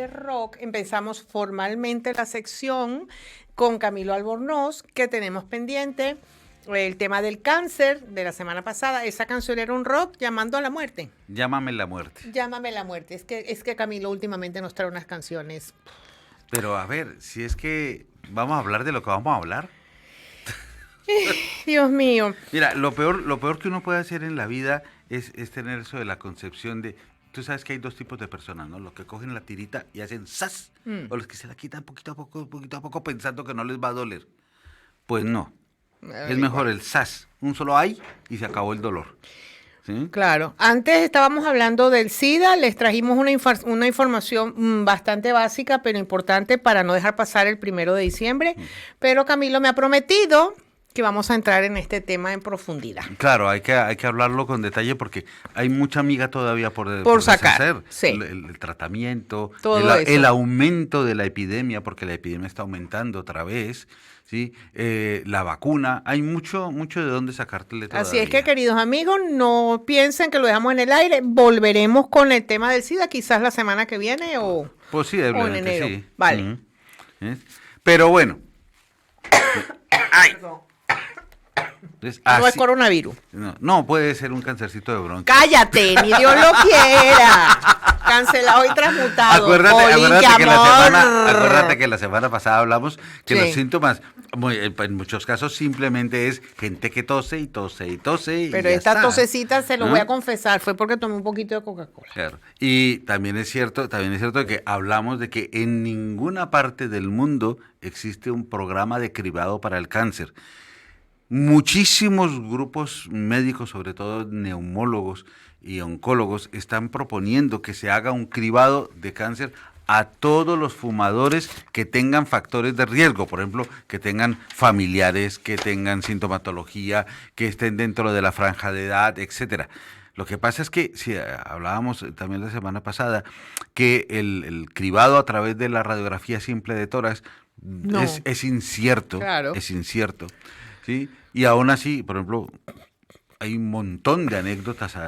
de rock, empezamos formalmente la sección con Camilo Albornoz, que tenemos pendiente el tema del cáncer de la semana pasada. Esa canción era un rock llamando a la muerte. Llámame la muerte. Llámame la muerte. Es que Camilo últimamente nos trae unas canciones. Pero a ver, si es que vamos a hablar de lo que vamos a hablar. Dios mío. Mira, lo peor que uno puede hacer en la vida es tener eso de la concepción de... Tú sabes que hay dos tipos de personas, ¿no? Los que cogen la tirita y hacen ¡zas! O los que se la quitan poquito a poco pensando que no les va a doler. Pues no. Es mejor el ¡zas! Un solo ay y se acabó el dolor. ¿Sí? Claro. Antes estábamos hablando del SIDA, les trajimos una información bastante básica, pero importante para no dejar pasar el 1 de diciembre. Pero Camilo me ha prometido que vamos a entrar en este tema en profundidad. Claro, hay que hablarlo con detalle porque hay mucha miga todavía por sacar. deshacer. Sí. El tratamiento, Todo el aumento de la epidemia, porque la epidemia está aumentando otra vez, ¿sí? La vacuna, hay mucho de dónde sacártele todavía. Así es que, queridos amigos, no piensen que lo dejamos en el aire. Volveremos con el tema del SIDA quizás la semana que viene o posiblemente, en enero. sí. Vale. ¿Sí? Pero bueno. ¡Ay! Entonces, No es coronavirus. No, puede ser un cancercito de bronquio. ¡Cállate! ¡Ni Dios lo quiera! Cancelado y transmutado. Acuérdate que la semana pasada hablamos que los síntomas, en muchos casos, simplemente es gente que tose y tose y tose. Pero y esta tosecita, se lo voy a confesar, fue porque tomé un poquito de Coca-Cola. Claro. Y también es cierto que hablamos de que en ninguna parte del mundo existe un programa de cribado para el cáncer. Muchísimos grupos médicos, sobre todo neumólogos y oncólogos, están proponiendo que se haga un cribado de cáncer a todos los fumadores que tengan factores de riesgo, por ejemplo, que tengan familiares, que tengan sintomatología, que estén dentro de la franja de edad, etcétera. Lo que pasa es que, si hablábamos también la semana pasada, que el cribado a través de la radiografía simple de tórax es incierto, claro. Es incierto, ¿sí? Y aún así, por ejemplo, hay un montón de anécdotas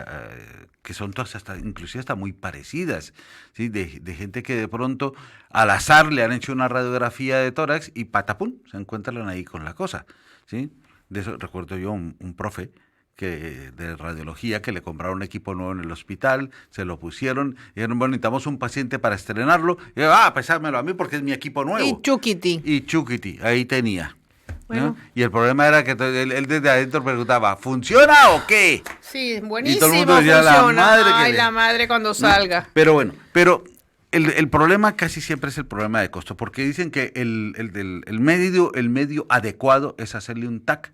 que son todas inclusive hasta muy parecidas, ¿sí? De gente que de pronto al azar le han hecho una radiografía de tórax y patapum, se encuentran ahí con la cosa, ¿sí? De eso recuerdo yo un profe de radiología que le compraron un equipo nuevo en el hospital, se lo pusieron, y dijeron, bueno, necesitamos un paciente para estrenarlo, y yo, pesármelo a mí porque es mi equipo nuevo. Y Chuquiti, ahí tenía. Bueno. ¿No? Y el problema era que él desde adentro preguntaba, ¿funciona o qué? Sí, buenísimo, y todo el mundo decía, funciona. La madre cuando salga. ¿No? Pero bueno, el problema casi siempre es el problema de costo, porque dicen que el medio adecuado es hacerle un TAC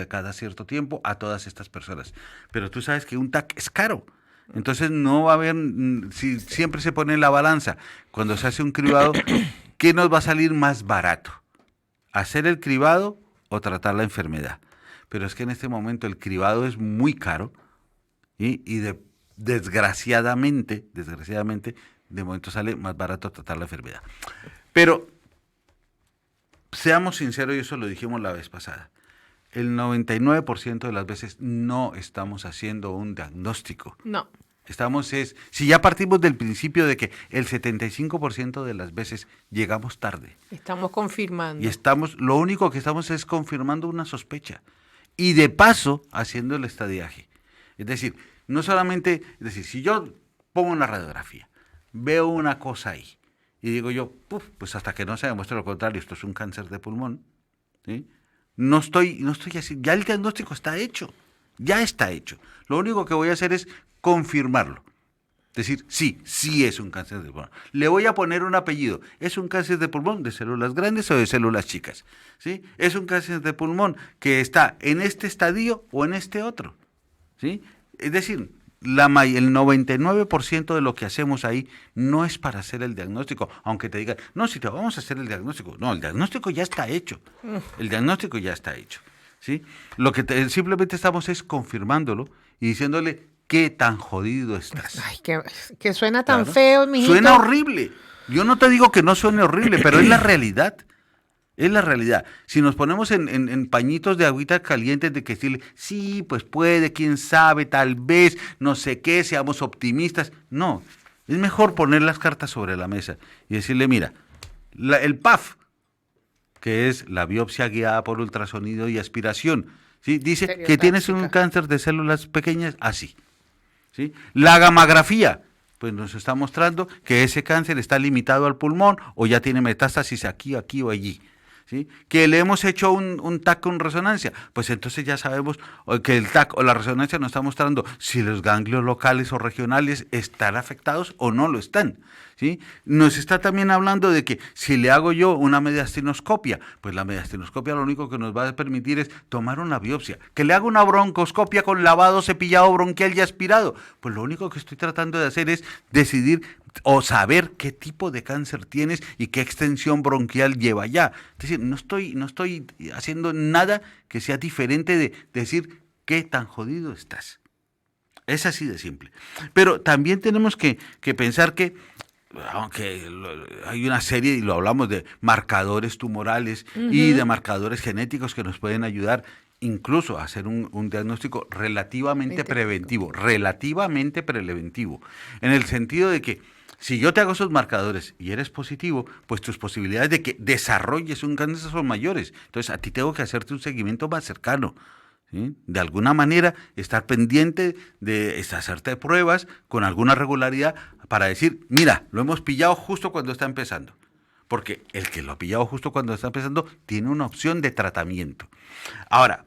cada cierto tiempo a todas estas personas. Pero tú sabes que un TAC es caro. Entonces no va a haber, si siempre se pone en la balanza, cuando se hace un cribado, ¿qué nos va a salir más barato? ¿Hacer el cribado o tratar la enfermedad? Pero es que en este momento el cribado es muy caro desgraciadamente, de momento sale más barato tratar la enfermedad. Pero seamos sinceros, y eso lo dijimos la vez pasada, el 99% de las veces no estamos haciendo un diagnóstico. No. Si ya partimos del principio de que el 75% de las veces llegamos tarde. Estamos confirmando. Y lo único que estamos es confirmando una sospecha. Y de paso, haciendo el estadiaje. Es decir, si yo pongo una radiografía, veo una cosa ahí, y digo yo, pues hasta que no se demuestre lo contrario, esto es un cáncer de pulmón, ¿sí? No estoy así, ya el diagnóstico está hecho, ya está hecho. Lo único que voy a hacer es confirmarlo. Decir, sí es un cáncer de pulmón. Le voy a poner un apellido. ¿Es un cáncer de pulmón de células grandes o de células chicas? ¿Sí? ¿Es un cáncer de pulmón que está en este estadio o en este otro? ¿Sí? Es decir, el 99% de lo que hacemos ahí no es para hacer el diagnóstico, aunque te digan, no, si te vamos a hacer el diagnóstico. No, el diagnóstico ya está hecho. El diagnóstico ya está hecho. ¿Sí? Lo que simplemente estamos es confirmándolo y diciéndole qué tan jodido estás. Ay, que suena tan feo, mijito. Suena horrible. Yo no te digo que no suene horrible, pero es la realidad. Es la realidad. Si nos ponemos en pañitos de agüita caliente de que decirle, sí, pues puede, quién sabe, tal vez, no sé qué, seamos optimistas. No, Es mejor poner las cartas sobre la mesa y decirle, mira, el PAF, que es la biopsia guiada por ultrasonido y aspiración, ¿sí? Dice que tienes un cáncer de células pequeñas así. ¿Sí? La gamografía, pues nos está mostrando que ese cáncer está limitado al pulmón o ya tiene metástasis aquí, aquí o allí. ¿Sí? Que le hemos hecho un TAC con resonancia, pues entonces ya sabemos que el TAC o la resonancia nos está mostrando si los ganglios locales o regionales están afectados o no lo están. ¿Sí? Nos está también hablando de que si le hago yo una mediastinoscopia, pues la mediastinoscopia lo único que nos va a permitir es tomar una biopsia. Que le haga una broncoscopia con lavado, cepillado bronquial y aspirado, pues lo único que estoy tratando de hacer es decidir o saber qué tipo de cáncer tienes y qué extensión bronquial lleva ya. Es decir, no estoy haciendo nada que sea diferente de decir qué tan jodido estás. Es así de simple. Pero también tenemos que pensar que, aunque hay una serie, y lo hablamos, de marcadores tumorales y de marcadores genéticos que nos pueden ayudar incluso a hacer un diagnóstico relativamente preventivo, en el sentido de que si yo te hago esos marcadores y eres positivo, pues tus posibilidades de que desarrolles un cáncer son mayores. Entonces a ti tengo que hacerte un seguimiento más cercano. ¿Sí? De alguna manera, estar pendiente de hacerte pruebas con alguna regularidad para decir, mira, lo hemos pillado justo cuando está empezando. Porque el que lo ha pillado justo cuando está empezando tiene una opción de tratamiento. Ahora,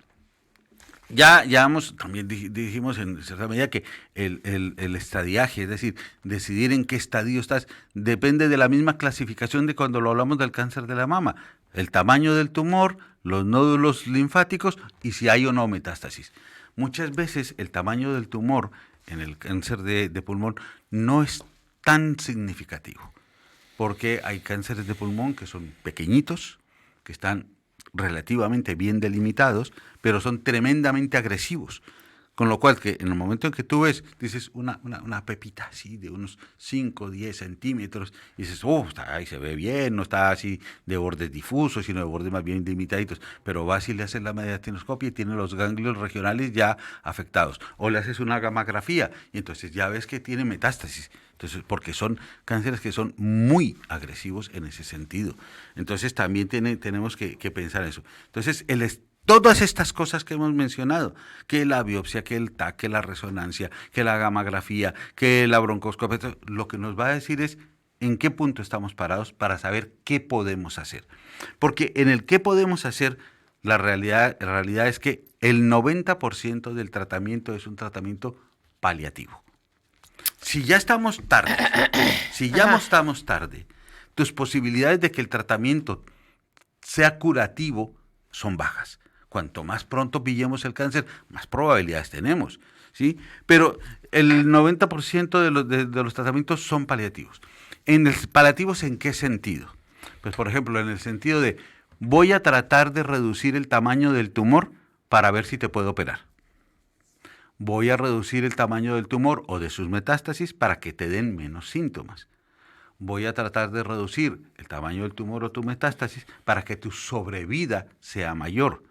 también dijimos en cierta medida que el estadiaje, es decir, decidir en qué estadio estás, depende de la misma clasificación de cuando lo hablamos del cáncer de la mama. El tamaño del tumor, los nódulos linfáticos y si hay o no metástasis. Muchas veces el tamaño del tumor en el cáncer de pulmón no es tan significativo, porque hay cánceres de pulmón que son pequeñitos, que están relativamente bien delimitados, pero son tremendamente agresivos. Con lo cual, que en el momento en que tú ves, dices, una pepita así de unos 5 o 10 centímetros, y dices, ahí se ve bien, no está así de bordes difusos, sino de bordes más bien limitaditos, pero vas y le haces la mediastinoscopia y tiene los ganglios regionales ya afectados. O le haces una gamografía, y entonces ya ves que tiene metástasis. Entonces, porque son cánceres que son muy agresivos en ese sentido. Entonces, también tenemos que pensar eso. Entonces, todas estas cosas que hemos mencionado, que la biopsia, que el TAC, que la resonancia, que la gamografía, que la broncoscopia, lo que nos va a decir es en qué punto estamos parados para saber qué podemos hacer. Porque en el qué podemos hacer, la realidad es que el 90% del tratamiento es un tratamiento paliativo. Si ya estamos tarde, tus posibilidades de que el tratamiento sea curativo son bajas. Cuanto más pronto pillemos el cáncer, más probabilidades tenemos, ¿sí? Pero el 90% de los tratamientos son paliativos. ¿Paliativos en qué sentido? Pues, por ejemplo, en el sentido de, voy a tratar de reducir el tamaño del tumor para ver si te puedo operar. Voy a reducir el tamaño del tumor o de sus metástasis para que te den menos síntomas. Voy a tratar de reducir el tamaño del tumor o tu metástasis para que tu sobrevida sea mayor.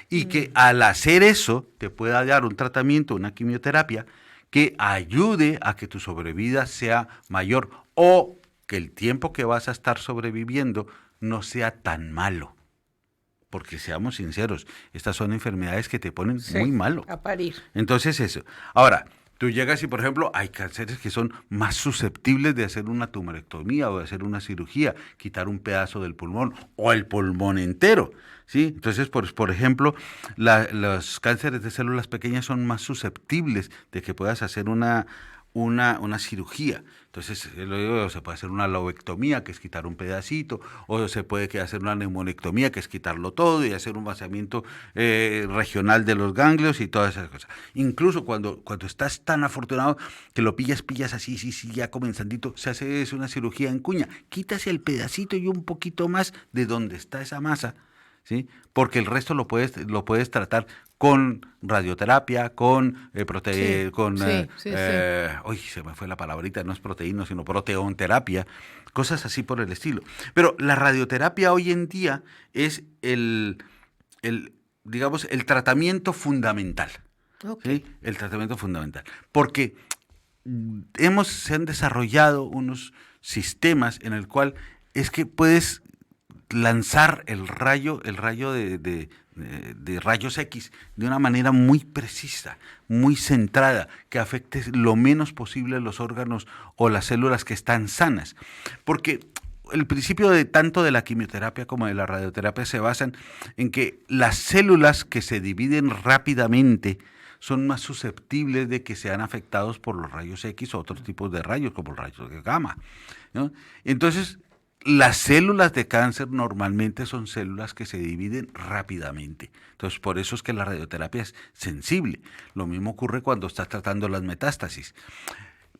Y que al hacer eso te pueda dar un tratamiento, una quimioterapia, que ayude a que tu sobrevida sea mayor o que el tiempo que vas a estar sobreviviendo no sea tan malo. Porque seamos sinceros, estas son enfermedades que te ponen muy malo. A parir. Entonces eso. Ahora, tú llegas y, por ejemplo, hay cánceres que son más susceptibles de hacer una tumorectomía o de hacer una cirugía, quitar un pedazo del pulmón o el pulmón entero, ¿sí? Entonces, por ejemplo, los cánceres de células pequeñas son más susceptibles de que puedas hacer una cirugía. Entonces, se puede hacer una lobectomía, que es quitar un pedacito, o se puede hacer una neumonectomía, que es quitarlo todo y hacer un vaciamiento regional de los ganglios y todas esas cosas. Incluso cuando estás tan afortunado que lo pillas así, sí, ya comenzandito, se hace una cirugía en cuña. Quitas el pedacito y un poquito más de donde está esa masa, ¿sí? Porque el resto lo puedes tratar con radioterapia, con se me fue la palabrita, no es proteína, sino proteonterapia, cosas así por el estilo. Pero la radioterapia hoy en día es digamos, el tratamiento fundamental. Okay. ¿Sí? El tratamiento fundamental. Porque se han desarrollado unos sistemas en el cual es que puedes lanzar el rayo de rayos X de una manera muy precisa, muy centrada, que afecte lo menos posible los órganos o las células que están sanas. Porque el principio de tanto de la quimioterapia como de la radioterapia se basan en que las células que se dividen rápidamente son más susceptibles de que sean afectados por los rayos X o otros tipos de rayos, como los rayos de gamma, ¿no? Entonces, las células de cáncer normalmente son células que se dividen rápidamente. Entonces, por eso es que la radioterapia es sensible. Lo mismo ocurre cuando estás tratando las metástasis.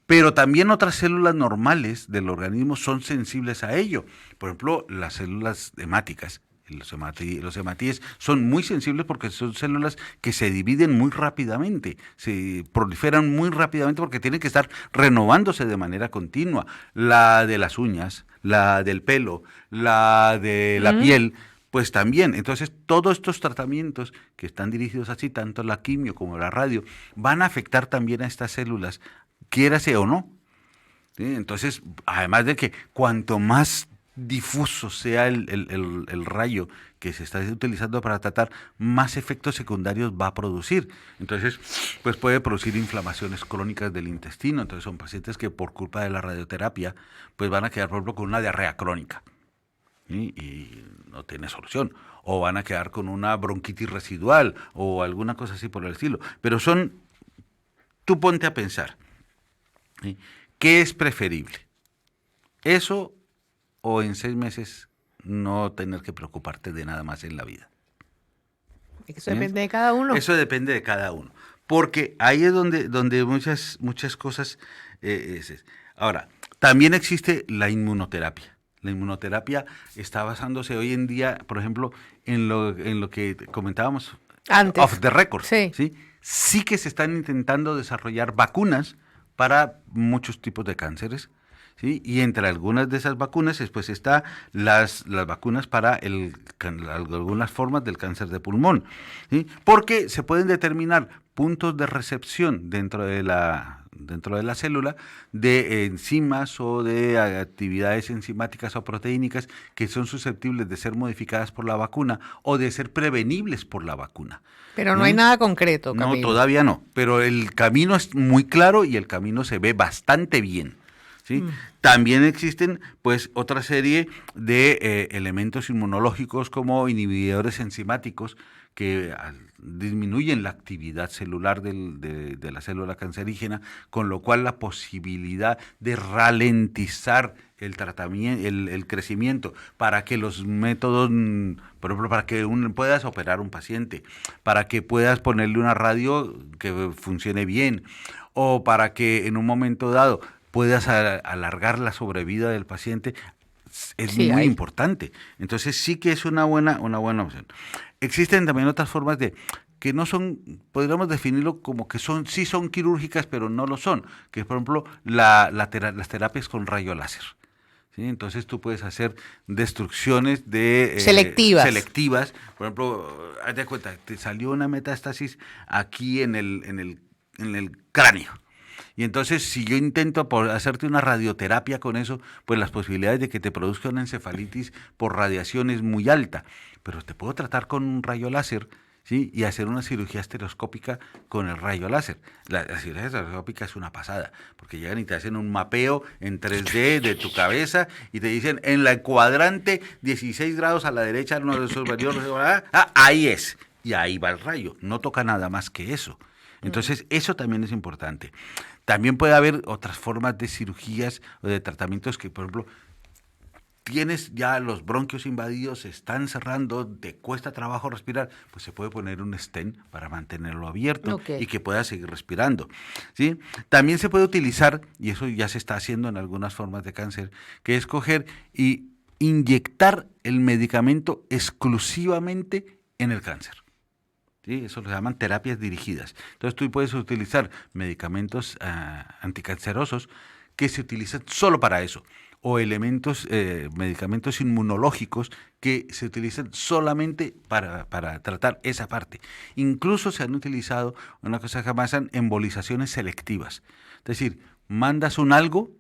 Pero también otras células normales del organismo son sensibles a ello. Por ejemplo, las células hemáticas. Los hematíes son muy sensibles porque son células que se dividen muy rápidamente, se proliferan muy rápidamente porque tienen que estar renovándose de manera continua. La de las uñas, la del pelo, la de la piel, pues también. Entonces, todos estos tratamientos que están dirigidos así, tanto la quimio como la radio, van a afectar también a estas células, quiérase o no. ¿Sí? Entonces, además de que cuanto más difuso sea el rayo que se está utilizando para tratar, más efectos secundarios va a producir. Entonces, pues puede producir inflamaciones crónicas del intestino. Entonces, son pacientes que por culpa de la radioterapia, pues van a quedar, por ejemplo, con una diarrea crónica, ¿sí? Y no tiene solución. O van a quedar con una bronquitis residual o alguna cosa así por el estilo. Pero tú ponte a pensar, ¿sí? ¿Qué es preferible? Eso o en 6 meses no tener que preocuparte de nada más en la vida. Eso depende de cada uno. Eso depende de cada uno. Porque ahí es donde muchas cosas... Ahora, también existe la inmunoterapia. La inmunoterapia está basándose hoy en día, por ejemplo, en lo que comentábamos antes. Off the record. Sí. Sí que se están intentando desarrollar vacunas para muchos tipos de cánceres. ¿Sí? Y entre algunas de esas vacunas, después está las vacunas para algunas formas del cáncer de pulmón, ¿sí? Porque se pueden determinar puntos de recepción dentro de la célula de enzimas o de actividades enzimáticas o proteínicas que son susceptibles de ser modificadas por la vacuna o de ser prevenibles por la vacuna. Pero no hay nada concreto, Camilo. No, todavía no, pero el camino es muy claro y el camino se ve bastante bien. ¿Sí? También existen pues otra serie de elementos inmunológicos como inhibidores enzimáticos que disminuyen la actividad celular de la célula cancerígena, con lo cual la posibilidad de ralentizar el tratamiento, el crecimiento, para que los métodos, por ejemplo, para que puedas operar un paciente, para que puedas ponerle una radio que funcione bien, o para que en un momento dado puedas alargar la sobrevida del paciente, es muy importante. Entonces sí que es una buena opción. Existen también otras formas que no son, podríamos definirlo como que sí son quirúrgicas, pero no lo son, que por ejemplo las terapias con rayo láser. ¿Sí? Entonces tú puedes hacer destrucciones selectivas. Por ejemplo, haz de cuenta, te salió una metástasis aquí en el cráneo. Y entonces, si yo intento hacerte una radioterapia con eso, pues las posibilidades de que te produzca una encefalitis por radiación es muy alta. Pero te puedo tratar con un rayo láser, ¿sí? Y hacer una cirugía estereoscópica con el rayo láser. La cirugía estereoscópica es una pasada, porque llegan y te hacen un mapeo en 3D de tu cabeza y te dicen, en la cuadrante 16 grados a la derecha, ahí es. Y ahí va el rayo. No toca nada más que eso. Entonces, eso también es importante. También puede haber otras formas de cirugías o de tratamientos que, por ejemplo, tienes ya los bronquios invadidos, se están cerrando, te cuesta trabajo respirar, pues se puede poner un stent para mantenerlo abierto y que puedas seguir respirando, ¿sí? También se puede utilizar, y eso ya se está haciendo en algunas formas de cáncer, que es coger y inyectar el medicamento exclusivamente en el cáncer. ¿Sí? Eso lo llaman terapias dirigidas. Entonces tú puedes utilizar medicamentos anticancerosos que se utilizan solo para eso, o medicamentos inmunológicos que se utilizan solamente para tratar esa parte. Incluso se han utilizado una cosa que llaman embolizaciones selectivas. Es decir, mandas un algo,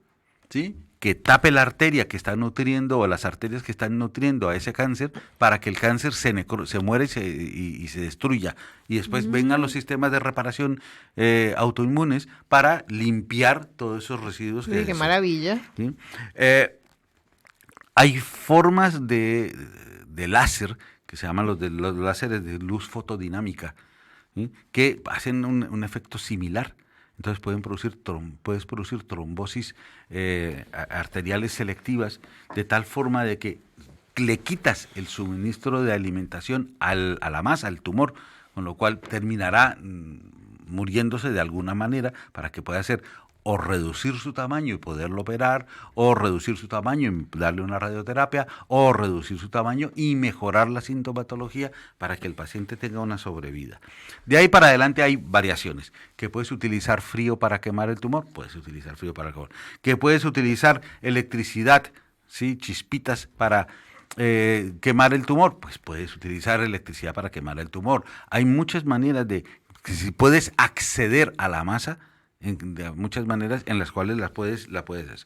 ¿sí?, que tape la arteria que está nutriendo o las arterias que están nutriendo a ese cáncer para que el cáncer se muera y se destruya. Y después vengan los sistemas de reparación autoinmunes para limpiar todos esos residuos. Sí, qué maravilla. ¿Sí? Hay formas de láser que se llaman los láseres de luz fotodinámica, ¿sí?, que hacen un efecto similar. Entonces puedes producir trombosis arteriales selectivas de tal forma de que le quitas el suministro de alimentación a la masa, al tumor, con lo cual terminará muriéndose de alguna manera para que pueda ser o reducir su tamaño y poderlo operar, o reducir su tamaño y darle una radioterapia, o reducir su tamaño y mejorar la sintomatología para que el paciente tenga una sobrevida. De ahí para adelante hay variaciones. ¿Que puedes utilizar frío para quemar el tumor? Puedes utilizar frío para quemar. ¿Que puedes utilizar electricidad, ¿sí?, chispitas para quemar el tumor? Pues puedes utilizar electricidad para quemar el tumor. Hay muchas maneras que si puedes acceder a la masa, de muchas maneras en las cuales la puedes hacer.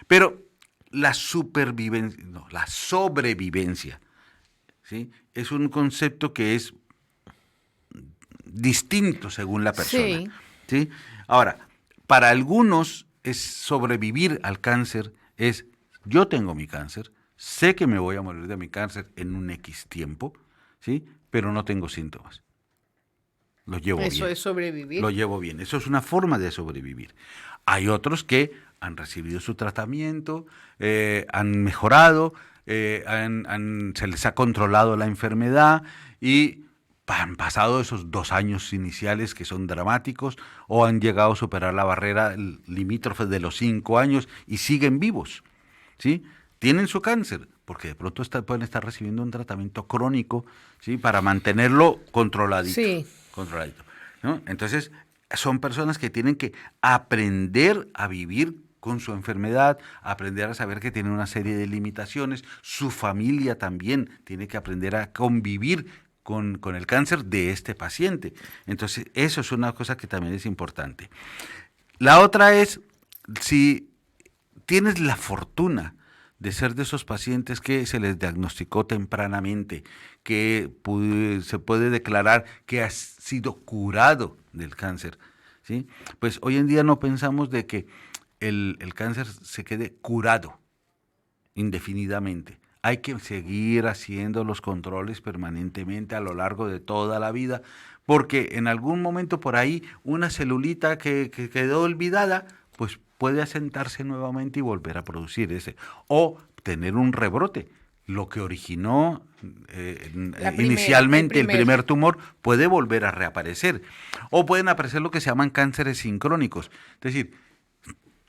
Pero la sobrevivencia, ¿sí?, es un concepto que es distinto según la persona. Sí. ¿Sí? Ahora, para algunos es sobrevivir al cáncer, yo tengo mi cáncer, sé que me voy a morir de mi cáncer en un X tiempo, ¿sí?, pero no tengo síntomas. Lo llevo bien. Eso es sobrevivir. Lo llevo bien. Eso es una forma de sobrevivir. Hay otros que han recibido su tratamiento, han mejorado, se les ha controlado la enfermedad y han pasado esos 2 años iniciales que son dramáticos, o han llegado a superar la barrera limítrofe de los 5 años y siguen vivos, ¿sí? Tienen su cáncer, porque de pronto pueden estar recibiendo un tratamiento crónico, ¿sí?, para mantenerlo controladito. Sí. Controladito, ¿no? Entonces, son personas que tienen que aprender a vivir con su enfermedad, aprender a saber que tienen una serie de limitaciones. Su familia también tiene que aprender a convivir con el cáncer de este paciente. Entonces, eso es una cosa que también es importante. La otra es, si tienes la fortuna de ser de esos pacientes que se les diagnosticó tempranamente, que se puede declarar que has sido curado del cáncer, ¿sí?, pues hoy en día no pensamos de que el cáncer se quede curado indefinidamente. Hay que seguir haciendo los controles permanentemente a lo largo de toda la vida, porque en algún momento por ahí una celulita que quedó olvidada, pues puede asentarse nuevamente y volver a producir o tener un rebrote. Lo que originó inicialmente el primer tumor puede volver a reaparecer. O pueden aparecer lo que se llaman cánceres sincrónicos. Es decir,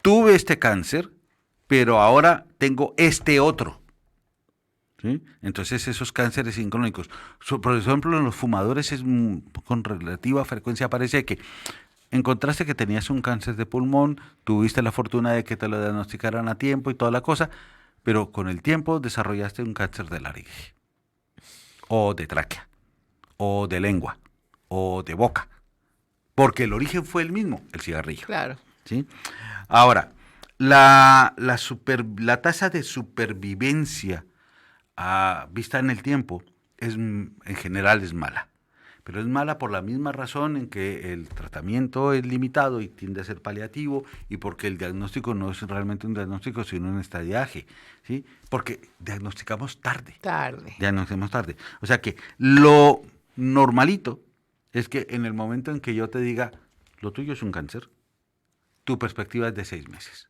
tuve este cáncer, pero ahora tengo este otro, ¿sí? Entonces esos cánceres sincrónicos, por ejemplo, en los fumadores con relativa frecuencia aparece que encontraste que tenías un cáncer de pulmón, tuviste la fortuna de que te lo diagnosticaran a tiempo y toda la cosa, pero con el tiempo desarrollaste un cáncer de laringe, o de tráquea, o de lengua, o de boca, porque el origen fue el mismo, el cigarrillo. Claro. ¿Sí? Ahora, la tasa de supervivencia vista en el tiempo en general es mala. Pero es mala por la misma razón en que el tratamiento es limitado y tiende a ser paliativo, y porque el diagnóstico no es realmente un diagnóstico, sino un estadiaje, ¿sí? Porque diagnosticamos tarde. Diagnosticamos tarde. O sea que lo normalito es que en el momento en que yo te diga, lo tuyo es un cáncer, tu perspectiva es de 6 meses.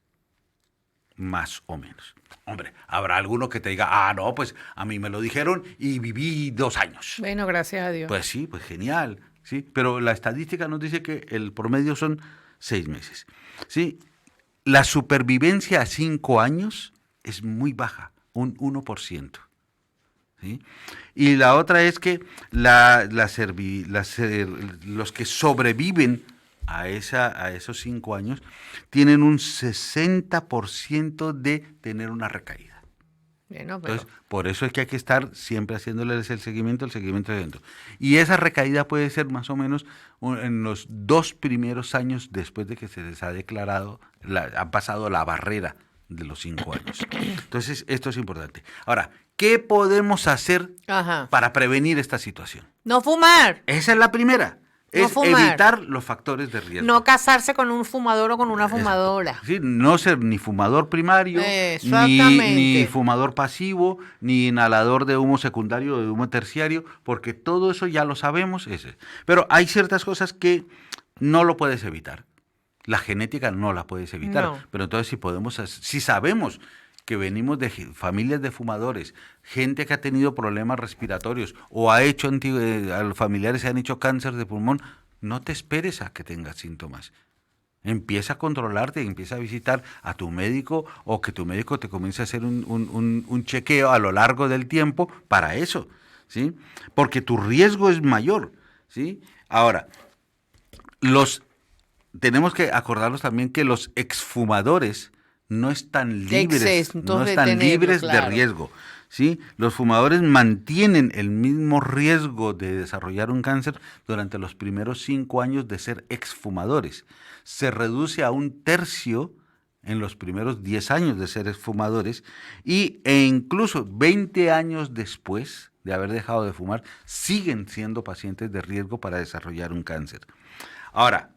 Más o menos. Hombre, habrá alguno que te diga, no, pues a mí me lo dijeron y viví 2 años. Bueno, gracias a Dios. Pues sí, pues genial, ¿sí? Pero la estadística nos dice que el promedio son 6 meses, ¿sí? La supervivencia a 5 años es muy baja, un 1%. ¿Sí? Y la otra es que los que sobreviven a esos 5 años tienen un 60% de tener una recaída. Bueno, pero... Entonces, por eso es que hay que estar siempre haciéndoles el seguimiento evento. Y esa recaída puede ser más o menos en los 2 primeros años después de que se les ha declarado, ha pasado la barrera de los 5 años. Entonces, esto es importante. Ahora, ¿qué podemos hacer para prevenir esta situación? No fumar. Esa es la primera. No Es fumar. evitar los factores de riesgo. No casarse con un fumador o con una fumadora. Sí, no ser ni fumador primario, ni fumador pasivo, ni inhalador de humo secundario o de humo terciario, porque todo eso ya lo sabemos. Pero hay ciertas cosas que no lo puedes evitar. La genética no la puedes evitar. No. Pero entonces si sabemos que venimos de familias de fumadores, gente que ha tenido problemas respiratorios o a los familiares se han hecho cáncer de pulmón, no te esperes a que tengas síntomas. Empieza a controlarte, empieza a visitar a tu médico o que tu médico te comience a hacer un chequeo a lo largo del tiempo para eso, ¿sí? Porque tu riesgo es mayor, ¿sí? Ahora, tenemos que acordarnos también que los exfumadores no están libres, de riesgo, ¿sí? Los fumadores mantienen el mismo riesgo de desarrollar un cáncer durante los primeros 5 años de ser exfumadores. Se reduce a 1/3 en los primeros 10 años de ser exfumadores e incluso 20 años después de haber dejado de fumar, siguen siendo pacientes de riesgo para desarrollar un cáncer. Ahora,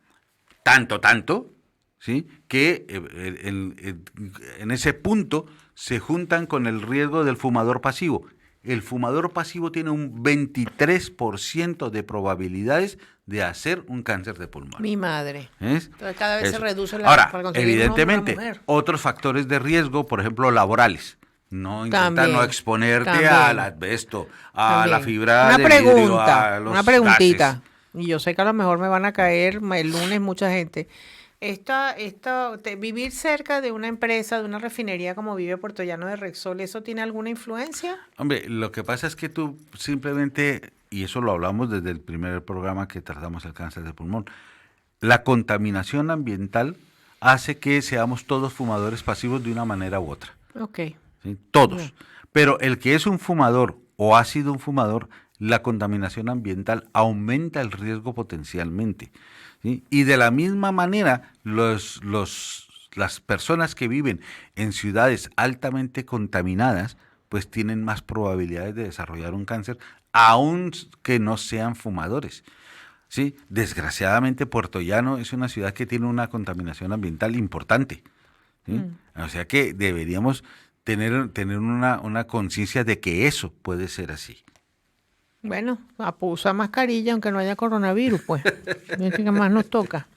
tanto, ¿sí? Que en ese punto se juntan con el riesgo del fumador pasivo. El fumador pasivo tiene un 23% de probabilidades de hacer un cáncer de pulmón. Mi madre. ¿Es? Entonces cada vez se reduce la... Ahora, para conseguir evidentemente, un hombre o una mujer. otros factores de riesgo, por ejemplo, laborales. Intenta no exponerte al asbesto, a la fibra de vidrio, a los una preguntita. gases. Y yo sé que a lo mejor me van a caer el lunes mucha gente. Vivir cerca de una empresa, de una refinería como vive Puerto Llano de Rexol, ¿eso tiene alguna influencia? Hombre, lo que pasa es que tú simplemente, y eso lo hablamos desde el primer programa que tratamos el cáncer de pulmón, la contaminación ambiental hace que seamos todos fumadores pasivos de una manera u otra. Ok. ¿Sí? Todos. No. Pero el que es un fumador o ha sido un fumador, la contaminación ambiental aumenta el riesgo potencialmente. ¿Sí? Y de la misma manera, las personas que viven en ciudades altamente contaminadas, pues tienen más probabilidades de desarrollar un cáncer, aun que no sean fumadores. ¿Sí? Desgraciadamente, Puerto Llano es una ciudad que tiene una contaminación ambiental importante. ¿Sí? O sea que deberíamos tener una conciencia de que eso puede ser así. Bueno, usa mascarilla aunque no haya coronavirus, pues. Es que más nos toca.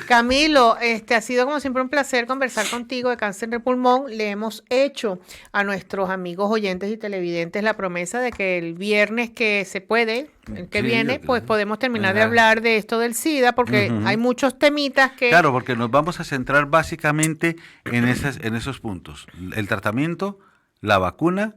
Camilo, ha sido como siempre un placer conversar contigo de cáncer de pulmón. Le hemos hecho a nuestros amigos oyentes y televidentes la promesa de que el viernes que se puede, el que viene, pues podemos terminar de hablar de esto del SIDA, porque hay muchos temitas que... Claro, porque nos vamos a centrar básicamente en esos puntos. El tratamiento, la vacuna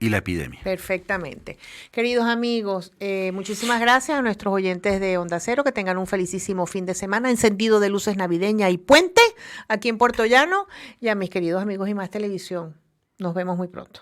y la epidemia. Perfectamente. Queridos amigos, muchísimas gracias a nuestros oyentes de Onda Cero, que tengan un felicísimo fin de semana, encendido de luces navideña y puente aquí en Puerto Llano, y a mis queridos amigos y Más Televisión. Nos vemos muy pronto.